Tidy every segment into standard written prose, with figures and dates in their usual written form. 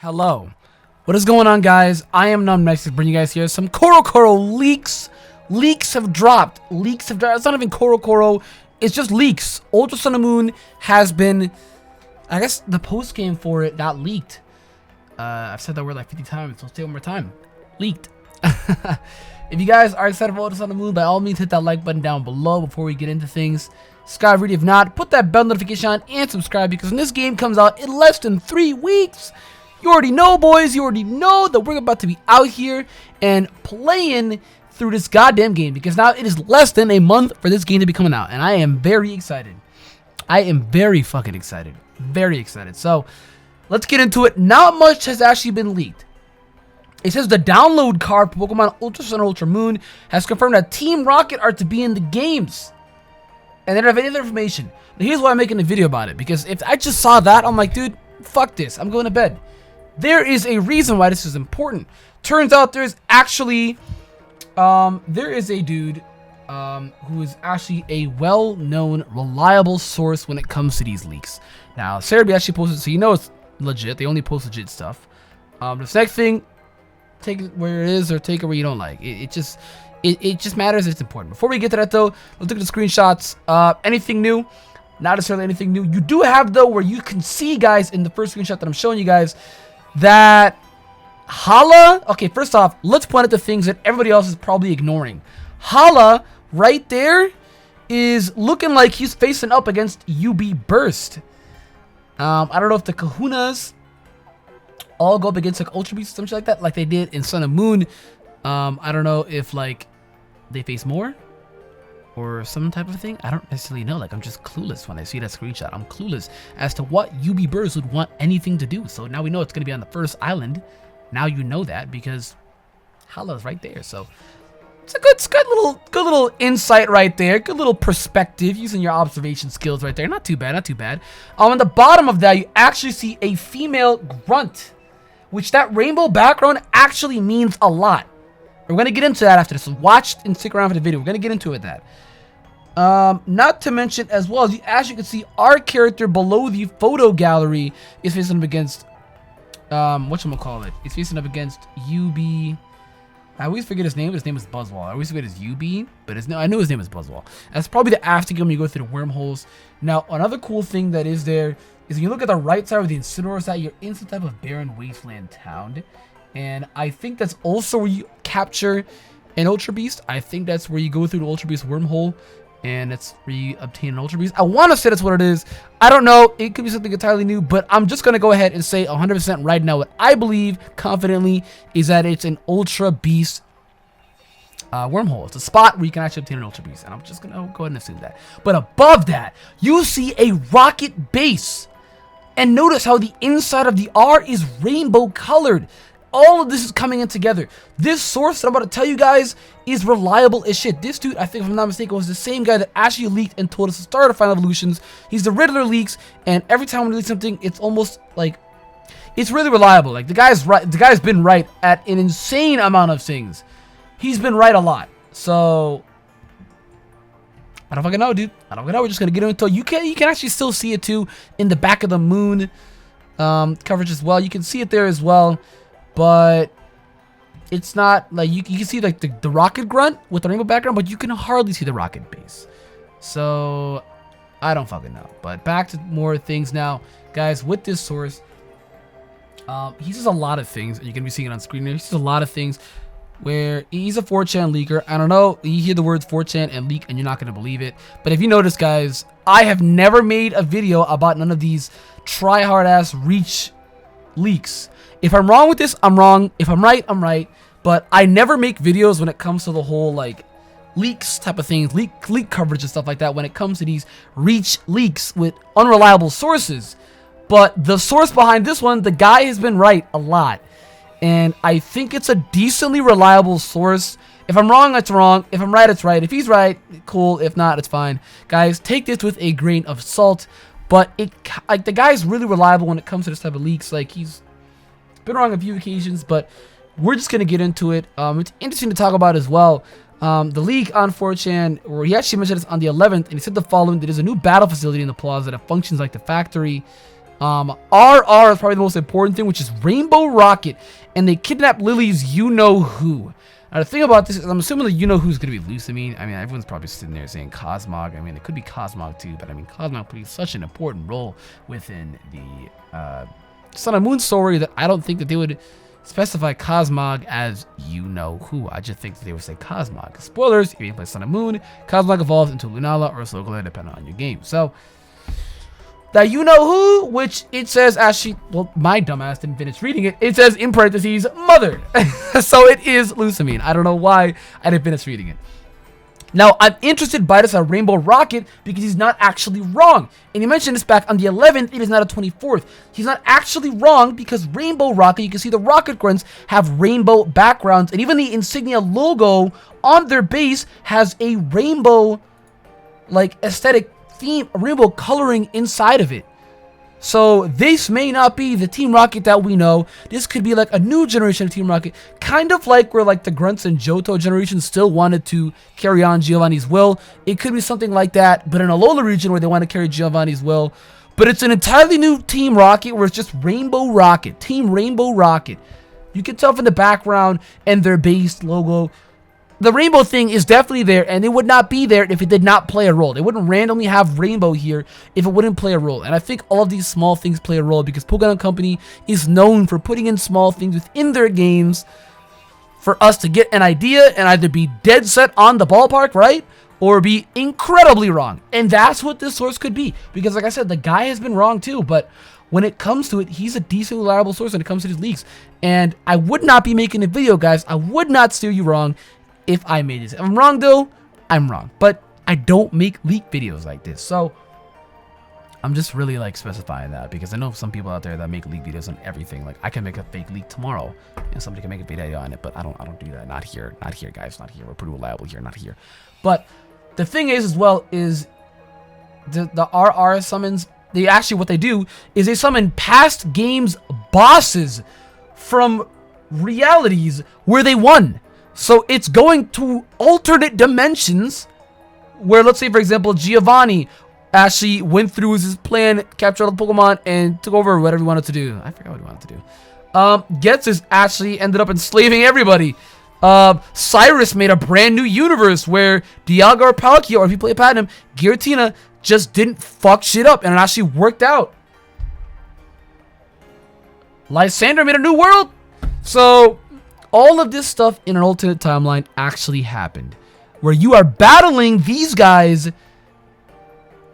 Hello. What is going on, guys? I am NumbNexus bringing you guys here some CoroCoro leaks. Leaks have dropped. It's not even CoroCoro. It's just leaks. Ultra Sun and Moon has been, I guess the post game for it got leaked. I've said that word like 50 times, so I'll say it one more time. Leaked. If you guys are excited for Ultra Sun and Moon, by all means hit that like button down below before we get into things. Subscribe if not. Put that bell notification on and subscribe, because when this game comes out in less than 3 weeks, you already know, boys, you already know that we're about to be out here and playing through this goddamn game, because now it is less than a month for this game to be coming out, and I am very excited. I am very fucking excited. Very excited. So, let's get into it. Not much has actually been leaked. It says the download card for Pokemon Ultra Sun and Ultra Moon has confirmed that Team Rocket are to be in the games. And they don't have any other information. Now, here's why I'm making a video about it, because if I just saw that, I'm like, dude, fuck this. I'm going to bed. There is a reason why this is important. Turns out there's actually, there is a dude who is actually a well-known, reliable source when it comes to these leaks. Now, Cerebi actually posted, so you know it's legit. They only post legit stuff. This next thing, take it where it is or take it where you don't like. It just matters if it's important. Before we get to that, though, let's look at the screenshots. Anything new? Not necessarily anything new. You do have, though, where you can see, guys, in the first screenshot that I'm showing you guys, that Hala, okay, first off, let's point out the things that everybody else is probably ignoring. Hala, right there, is looking like he's facing up against UB Burst. I don't know if the Kahunas all go up against like Ultra Beast or something like that, like they did in Sun and Moon. I don't know if like they face more or some type of thing. I don't necessarily know. Like, I'm just clueless when I see that screenshot. I'm clueless as to what UB Burst would want anything to do. So now we know it's going to be on the first island. Now you know that because Hala's right there. So it's a good little insight right there. Good little perspective using your observation skills right there. Not too bad, not too bad. On the bottom of that, you actually see a female grunt, which that rainbow background actually means a lot. We're going to get into that after this. So watch and stick around for the video. We're going to get into it that. Not to mention, as well, as you can see, our character below the photo gallery is facing up against, whatchamacallit? It's facing up against UB. I always forget his name. His name is Buzzwall. I always forget his UB, but I know his name is Buzzwall. That's probably the after game when you go through the wormholes. Now, another cool thing that is there is when you look at the right side of the Incineroar side, you're in some type of barren wasteland town. And I think that's also where you capture an Ultra Beast. I think that's where you go through the Ultra Beast wormhole, and that's where you obtain an Ultra Beast. I want to say that's what it is. I don't know. It could be something entirely new, but I'm just going to go ahead and say 100% right now what I believe confidently is that it's an Ultra Beast wormhole. It's a spot where you can actually obtain an Ultra Beast, and I'm just going to go ahead and assume that. But above that, you see a rocket base. And notice how the inside of the R is rainbow colored. All of this is coming in together. This source that I'm about to tell you guys is reliable as shit. This dude, I think if I'm not mistaken, was the same guy that actually leaked and told us to start Final Evolutions. He's the Riddler leaks, and every time we release something, it's almost like it's really reliable. Like the guy's right. The guy's been right at an insane amount of things. He's been right a lot. So I don't fucking know, dude. I don't know. We're just gonna get into it. You can actually still see it too in the back of the moon coverage as well. You can see it there as well. But it's not like you can see like the rocket grunt with the rainbow background, but you can hardly see the rocket base. So I don't fucking know. But back to more things now, guys. With this source, he says a lot of things, and you're gonna be seeing it on screen. He says a lot of things where he's a 4chan leaker. I don't know. You hear the words 4chan and leak, and you're not gonna believe it. But if you notice, guys, I have never made a video about none of these try hard ass reach leaks. If I'm wrong with this, I'm wrong. If I'm right, I'm right. But I never make videos when it comes to the whole like leaks type of things, leak coverage and stuff like that when it comes to these reach leaks with unreliable sources. But the source behind this one, the guy has been right a lot. And I think it's a decently reliable source. If I'm wrong, it's wrong. If I'm right, it's right. If he's right, cool. If not, it's fine. Guys, take this with a grain of salt. But like the guy's really reliable when it comes to this type of leaks. Like he's been wrong a few occasions, but we're just gonna get into it. It's interesting to talk about as well. The leak on 4chan, where he actually mentioned this on the 11th, and he said the following: "There is a new battle facility in the plaza that functions like the factory RR is probably the most important thing, which is Rainbow Rocket, and they kidnap Lily's you-know-who. Now, the thing about this is I'm assuming that you-know-who's going to be Lucamine. I mean, everyone's probably sitting there saying Cosmog. I mean, it could be Cosmog too, but I mean, Cosmog plays such an important role within the Sun and Moon story that I don't think that they would specify Cosmog as you-know-who. I just think that they would say Cosmog. Spoilers, if you play Sun and Moon, Cosmog evolves into Lunala or Slowglow depending on your game. So, that you-know-who, which it says actually, well, my dumbass didn't finish reading it. It says in parentheses, mothered. So it is Lucamine. I don't know why I didn't finish reading it. Now, I'm interested by this Rainbow Rocket because he's not actually wrong. And he mentioned this back on the 11th. It is not a 24th. He's not actually wrong because Rainbow Rocket, you can see the rocket grunts have rainbow backgrounds. And even the insignia logo on their base has a rainbow, like, aesthetic theme, rainbow coloring inside of it. So this may not be the Team Rocket that we know. This could be like a new generation of Team Rocket, kind of like where like the Grunts and Johto generation still wanted to carry on Giovanni's will. It could be something like that, but in Alola region where they want to carry Giovanni's will. But it's an entirely new Team Rocket where it's just Rainbow Rocket, Team Rainbow Rocket. You can tell from the background and their base logo. The rainbow thing is definitely there, and it would not be there if it did not play a role. They wouldn't randomly have rainbow here if it wouldn't play a role. And I think all of these small things play a role because Pokemon Company is known for putting in small things within their games for us to get an idea and either be dead set on the ballpark, right? Or be incredibly wrong. And that's what this source could be. Because like I said, the guy has been wrong too, but when it comes to it, he's a decent, reliable source when it comes to these leaks. And I would not be making a video, guys. I would not steer you wrong if I made this. If I'm wrong though, I'm wrong. But I don't make leak videos like this. So I'm just really like specifying that because I know some people out there that make leak videos on everything. Like I can make a fake leak tomorrow and somebody can make a video on it, but I don't do that. Not here, guys, not here. We're pretty reliable here, not here. But the thing is as well is the RR summons, they actually, what they do is they summon past games bosses from realities where they won. So it's going to alternate dimensions where, let's say, for example, Giovanni actually went through his plan, captured all the Pokemon, and took over whatever he wanted to do. I forgot what he wanted to do. Getsus actually ended up enslaving everybody. Cyrus made a brand new universe where Dialga or Palkia, or if you play Platinum, Giratina just didn't fuck shit up, and it actually worked out. Lysander made a new world. So all of this stuff in an alternate timeline actually happened, where you are battling these guys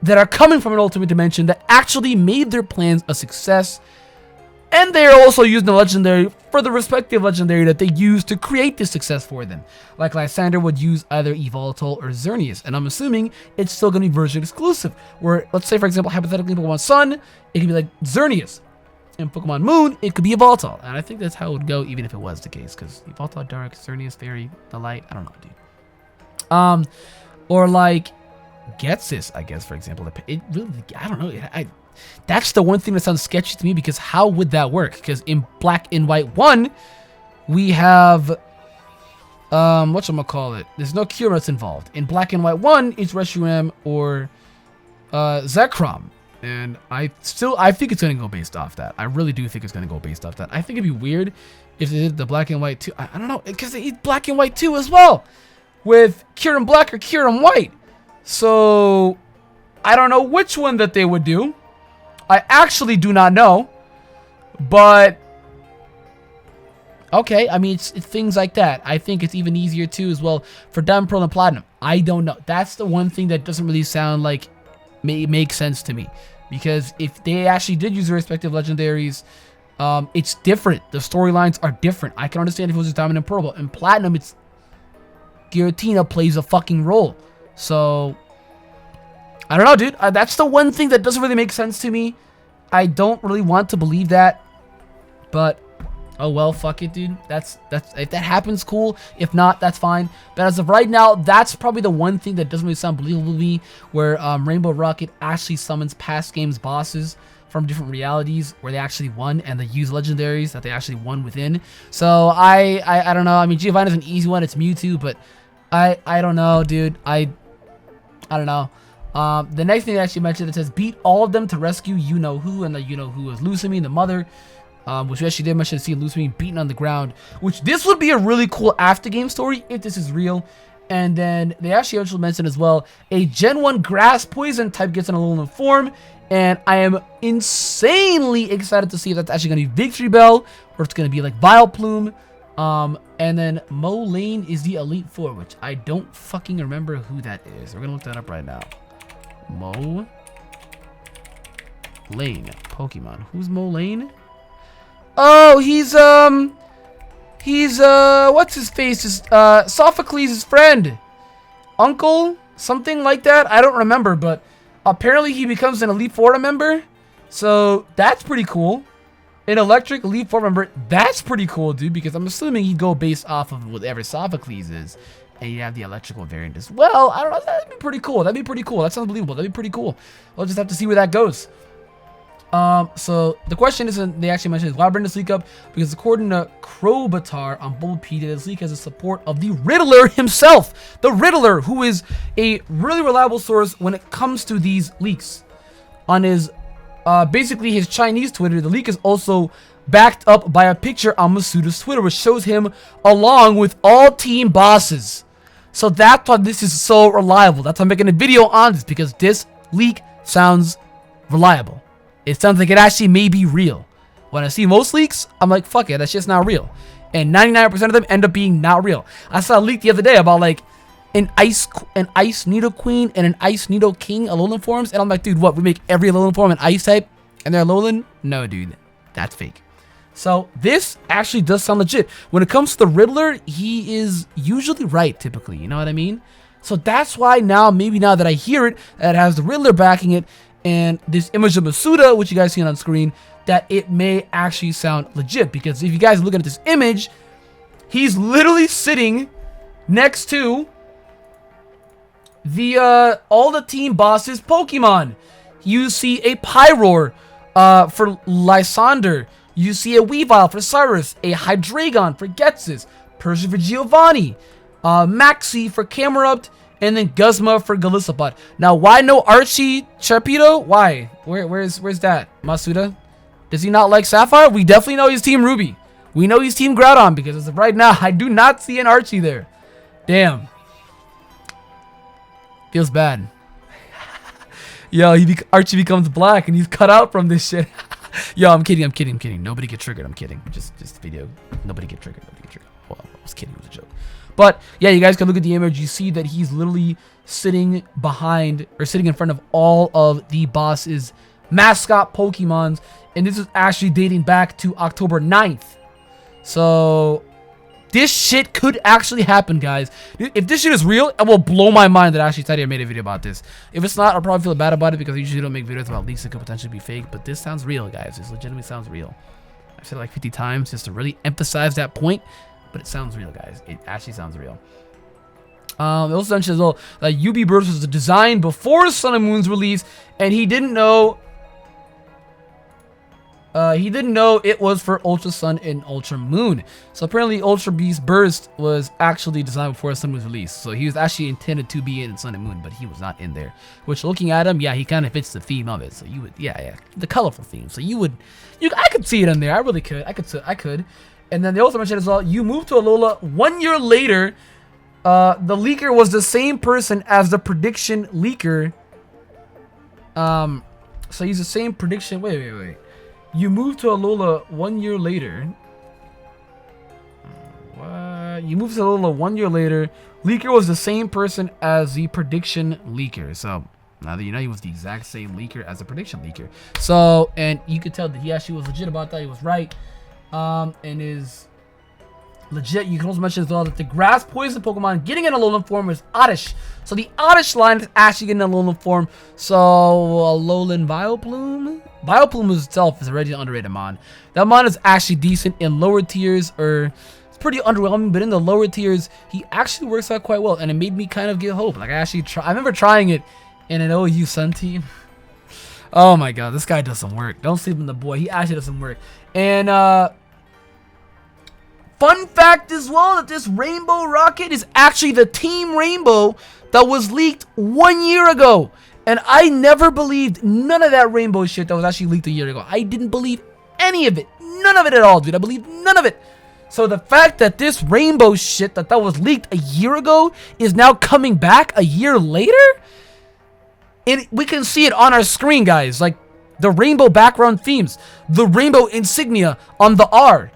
that are coming from an alternate dimension that actually made their plans a success, and they are also using the legendary for the respective legendary that they use to create this success for them. Like Lysander would use either Yveltal or Xerneas, and I'm assuming it's still going to be version exclusive, where, let's say, for example, hypothetically, Pokemon Sun, it could be like Xerneas. In Pokemon Moon, it could be Yveltal. And I think that's how it would go, even if it was the case. Because Yveltal, Dark, Xerneas, Fairy, the Light, I don't know, dude. Or like Getsis, I guess, for example. It really, I don't know. That's the one thing that sounds sketchy to me, because how would that work? Because in Black and White 1, we have whatchamacallit? There's no Cure that's involved. In Black and White 1, it's Reshiram or Zekrom. And I think it's going to go based off that. I really do think it's going to go based off that. I think it'd be weird if they did the Black and White 2. I don't know, because they did Black and White 2 as well, with Kyurem Black or Kyurem White. So I don't know which one that they would do. I actually do not know. But okay, I mean, it's things like that. I think it's even easier too as well for Diamond, Pearl, and Platinum. I don't know. That's the one thing that doesn't really sound like make sense to me. Because if they actually did use their respective legendaries, it's different. The storylines are different. I can understand if it was just Diamond and Pearl, but in Platinum, it's Giratina plays a fucking role. So I don't know, dude. That's the one thing that doesn't really make sense to me. I don't really want to believe that, but oh well, fuck it, dude. That's if that happens, cool. If not, that's fine. But as of right now, that's probably the one thing that doesn't really sound believable to me, where Rainbow Rocket actually summons past games bosses from different realities where they actually won, and they use legendaries that they actually won within. So I don't know. I mean, Giovanni's an easy one. It's Mewtwo, but I don't know, dude. I don't know. The next thing that she mentioned, it says beat all of them to rescue you know who, and the you know who is Lucamine, the mother, which we actually did mention to see Lucamine beaten on the ground, which this would be a really cool after game story if this is real. And then they actually mentioned as well a Gen 1 grass poison type gets in Alolan form, and I am insanely excited to see if that's actually going to be Victory Bell or it's going to be like Vileplume. And then Moline is the Elite Four, which I don't fucking remember who that is. We're gonna look that up right now. Moline Pokemon. Who's Moline? Oh, he's what's his face? Sophocles' friend, uncle, something like that. I don't remember, but apparently he becomes an Elite Four member, so that's pretty cool. An electric Elite Four member, that's pretty cool, dude, because I'm assuming he'd go based off of whatever Sophocles is, and you have the electrical variant as well. I don't know, that'd be pretty cool. That'd be pretty cool. That sounds believable. That'd be pretty cool. We'll just have to see where that goes. So the question isn't, they actually mentioned, why bring this leak up? Because according to Crobatar on Bulbapedia, this leak has the support of the Riddler himself. The Riddler, who is a really reliable source when it comes to these leaks. On his basically his Chinese Twitter, the leak is also backed up by a picture on Masuda's Twitter, which shows him along with all team bosses. So that's why this is so reliable. That's why I'm making a video on this, because this leak sounds reliable. It sounds like it actually may be real. When I see most leaks, I'm like, fuck it, that shit's not real. And 99% of them end up being not real. I saw a leak the other day about like an Ice Nidoqueen and an Ice Nidoking Alolan forms, and I'm like, dude, what? We make every Alolan form an Ice type, and they're Alolan? No, dude, that's fake. So this actually does sound legit. When it comes to the Riddler, he is usually right, typically. You know what I mean? So that's why now, maybe now that I hear it, that it has the Riddler backing it, and this image of Masuda, which you guys see on screen, that it may actually sound legit. Because if you guys are looking at this image, he's literally sitting next to the all the team bosses Pokemon. You see a Pyroar for Lysander. You see a Weavile for Cyrus, a Hydreigon for Ghetsis, Persian for Giovanni, Maxi for Camerupt, and then Guzma for Golisopod. Now, why no Archie Sharpedo? Why? Where's that? Masuda? Does he not like Sapphire? We definitely know he's Team Ruby. We know he's Team Groudon, because as of right now, I do not see an Archie there. Damn. Feels bad. Yo, Archie becomes black and he's cut out from this shit. Yo, I'm kidding. Nobody get triggered. I'm kidding. Just video. Nobody get triggered. Well, I was kidding. It was a joke. But yeah, you guys can look at the image. You see that he's literally sitting behind, or sitting in front of all of the boss's mascot Pokemons. And this is actually dating back to October 9th. So this shit could actually happen, guys. If this shit is real, it will blow my mind that actually Teddy made a video about this. If it's not, I'll probably feel bad about it, because I usually don't make videos about leaks that could potentially be fake. But this sounds real, guys. This legitimately sounds real. I've said it like 50 times just to really emphasize that point. But it sounds real, guys. It actually sounds real. It also mentions as well that UB Burst was designed before Sun and Moon's release, and he didn't know it was for Ultra Sun and Ultra Moon. So apparently Ultra Beast Burst was actually designed before Sun was released. So he was actually intended to be in Sun and Moon, but he was not in there. Which, looking at him, yeah, he kind of fits the theme of it. So you would, yeah, the colorful theme. So I could see it in there. I really could. I could. And then they also mentioned as well, you moved to Alola 1 year later. The leaker was the same person as the prediction leaker. So he's the same prediction. Wait. You moved to Alola 1 year later. What? You moved to Alola 1 year later. Leaker was the same person as the prediction leaker. So now that you know, he was the exact same leaker as the prediction leaker. So, and you could tell that he actually was legit about that. He was right. And is legit. You can also mention as well that the grass poison Pokemon getting an Alolan form is Oddish. So the Oddish line is actually getting an Alolan form. So Alolan Vileplume? Vileplume itself is already an underrated mon. That mon is actually decent in lower tiers, or it's pretty underwhelming, but in the lower tiers, he actually works out quite well, and it made me kind of get hope. Like, I remember trying it in an OU Sun team. Oh my god, this guy does some work. Don't sleep on the boy. He actually does some work. And fun fact as well, that this Rainbow Rocket is actually the Team Rainbow that was leaked 1 year ago. And I never believed none of that rainbow shit that was actually leaked a year ago. I didn't believe any of it. None of it at all, dude. I believed none of it. So the fact that this rainbow shit that was leaked a year ago is now coming back a year later? And we can see it on our screen, guys. Like, the rainbow background themes. The rainbow insignia on the R.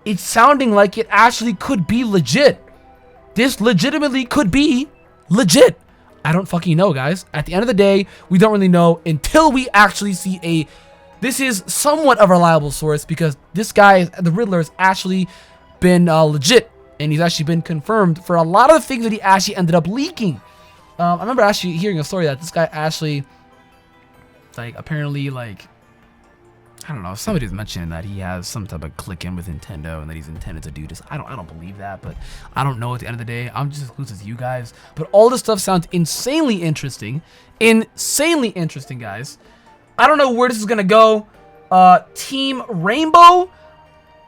It's sounding like it actually could be legit. This legitimately could be legit. I don't fucking know, guys. At the end of the day, we don't really know until we actually see this is somewhat of a reliable source, because this guy, the Riddler, has actually been legit, and he's actually been confirmed for a lot of the things that he actually ended up leaking. I remember actually hearing a story that this guy actually, like, apparently, like, I don't know, somebody's mentioning that he has some type of click-in with Nintendo and that he's intended to do this. I don't believe that, but I don't know. At the end of the day, I'm just exclusive to you guys. But all this stuff sounds insanely interesting. Insanely interesting, guys. I don't know where this is gonna go. Team Rainbow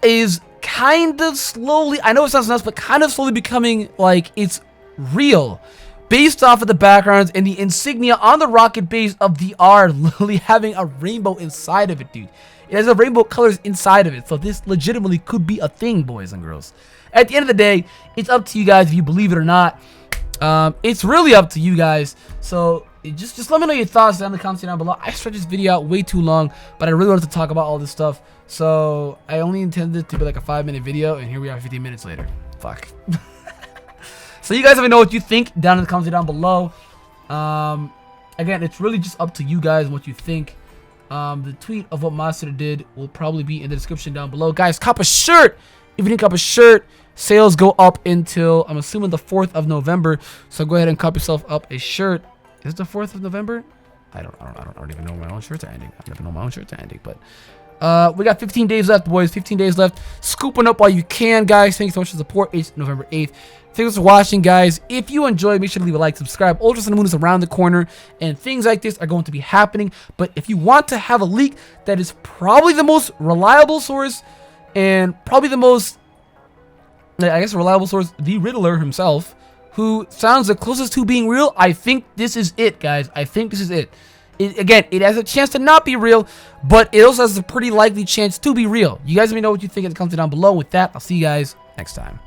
is kind of slowly, I know it sounds nuts, but kind of slowly becoming like it's real. Based off of the backgrounds and the insignia on the rocket base of the R literally having a rainbow inside of it, dude. It has a rainbow colors inside of it. So this legitimately could be a thing, boys and girls. At the end of the day, it's up to you guys if you believe it or not. It's really up to you guys. So just let me know your thoughts down in the comments down below. I stretched this video out way too long, but I really wanted to talk about all this stuff. So I only intended it to be like a 5-minute video, and here we are 15 minutes later. Fuck. So you guys let me know what you think down in the comments down below. Again, it's really just up to you guys what you think. The tweet of what Monster did will probably be in the description down below. Guys, cop a shirt. If you didn't cop a shirt, sales go up until, I'm assuming, the 4th of November. So go ahead and cop yourself up a shirt. Is it the 4th of November? I don't even know when my own shirts are ending. I don't even know my own shirts are ending, but we got 15 days left, boys. 15 days left. Scooping up while you can, guys. Thanks so much for the support. It's November 8th. Thanks for watching, guys. If you enjoyed, make sure to leave a like, subscribe. Ultra Sun and Moon is around the corner, and things like this are going to be happening. But if you want to have a leak that is probably the most reliable source, and probably the most, I guess, reliable source, the Riddler himself, who sounds the closest to being real, I think this is it, guys. I think this is it. Again, it has a chance to not be real, but it also has a pretty likely chance to be real. You guys let me know what you think in the comments down below. With that, I'll see you guys next time.